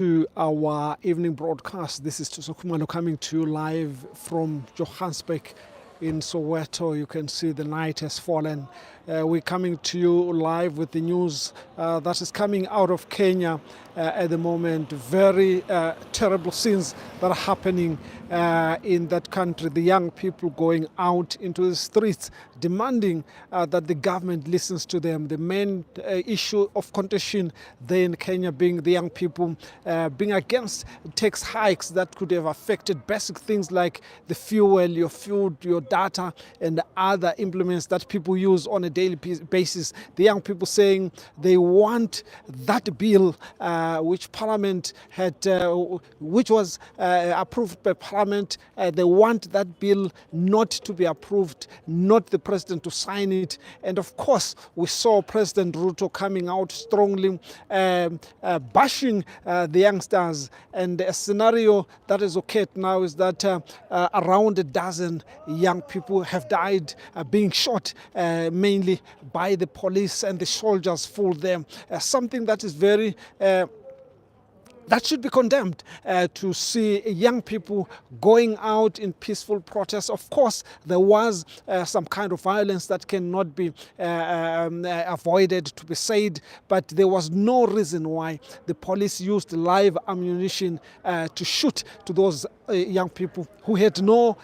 To our evening broadcast. This is Thuso Khumalo coming to you live from Johannesburg in Soweto. You can see the night has fallen. We're coming to you live with the news that is coming out of Kenya at the moment. Very terrible scenes that are happening in that country. The young people going out into the streets demanding that the government listens to them. The main issue of contention there in Kenya being the young people being against tax hikes that could have affected basic things like the fuel, your food, your data, and the other implements that people use on a daily basis. The young people saying they want that bill which Parliament had, which was approved by Parliament. They want that bill not to be approved, not the president to sign it. And of course, we saw President Ruto coming out strongly, bashing the youngsters. And a scenario that is occurred now is that around a dozen young people have died being shot, mainly by the police, and the soldiers fooled them. Something that is very that should be condemned, to see young people going out in peaceful protests. Of course, there was some kind of violence that cannot be avoided to be said, but there was no reason why the police used live ammunition to shoot to those young people who had no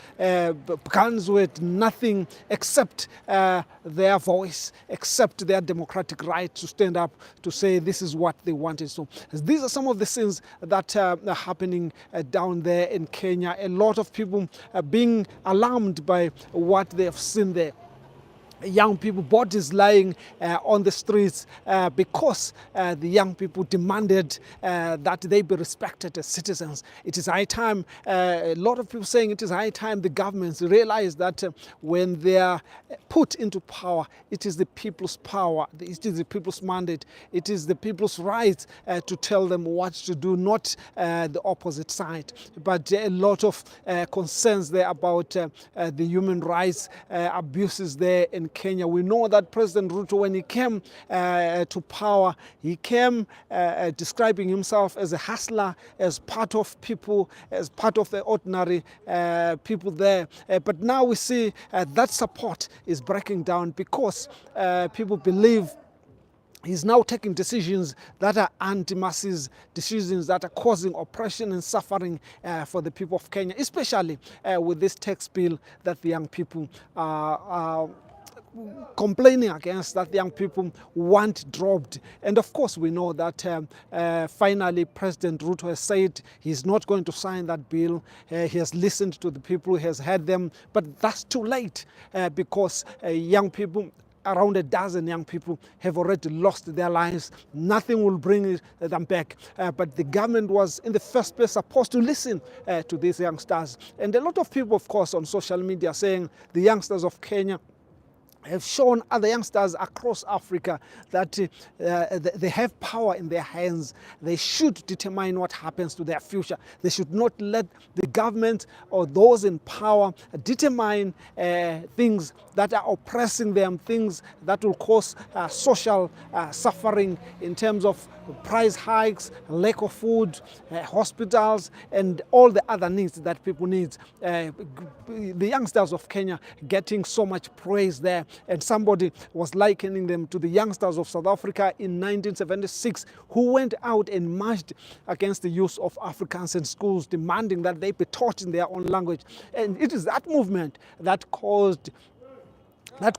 guns, who had nothing except their voice, except their democratic right to stand up to say this is what they wanted. So these are some of the things that are happening down there in Kenya. A lot of people are being alarmed by what they have seen there. Young people, bodies lying on the streets because the young people demanded that they be respected as citizens. It is high time, a lot of people saying it is high time the governments realize that when they are put into power, it is the people's power, it is the people's mandate, it is the people's right to tell them what to do, not the opposite side. But a lot of concerns there about the human rights abuses there in Kenya. We know that President Ruto, when he came to power, he came describing himself as a hustler, as part of people, as part of the ordinary people there. But now we see that support is breaking down because people believe he's now taking decisions that are anti-masses, decisions that are causing oppression and suffering for the people of Kenya, especially with this tax bill that the young people are complaining against, that the young people want dropped. And of course, we know that finally President Ruto has said he's not going to sign that bill. He has listened to the people, he has heard them, but that's too late because young people, around a dozen young people, have already lost their lives. Nothing will bring them back. But the government was in the first place supposed to listen to these youngsters. And a lot of people, of course, on social media saying the youngsters of Kenya have shown other youngsters across Africa that they have power in their hands. They should determine what happens to their future. They should not let the government or those in power determine things that are oppressing them, things that will cause social suffering in terms of price hikes, lack of food, hospitals, and all the other needs that people need. The youngsters of Kenya getting so much praise there. And somebody was likening them to the youngsters of South Africa in 1976 who went out and marched against the use of Afrikaans in schools, demanding that they be taught in their own language. And it is that movement that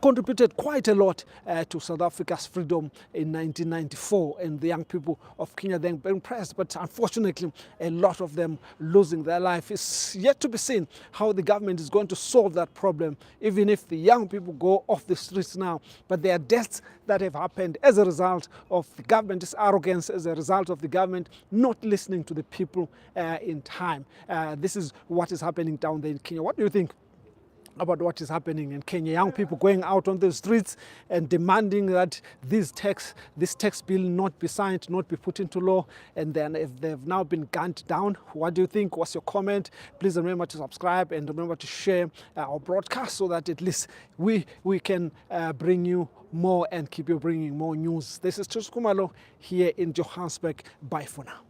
contributed quite a lot to South Africa's freedom in 1994, and the young people of Kenya then were impressed. But unfortunately, a lot of them losing their life. It's yet to be seen how the government is going to solve that problem, even if the young people go off the streets now. But there are deaths that have happened as a result of the government's arrogance, as a result of the government not listening to the people in time. This is what is happening down there in Kenya. What do you think about what is happening in Kenya? Young people going out on the streets and demanding that this tax bill not be signed, not be put into law, and then if they've now been gunned down. What do you think? What's your comment? Please remember to subscribe and remember to share our broadcast so that at least we can bring you more and keep you bringing more news. This is Thuso Khumalo here in Johannesburg. Bye for now.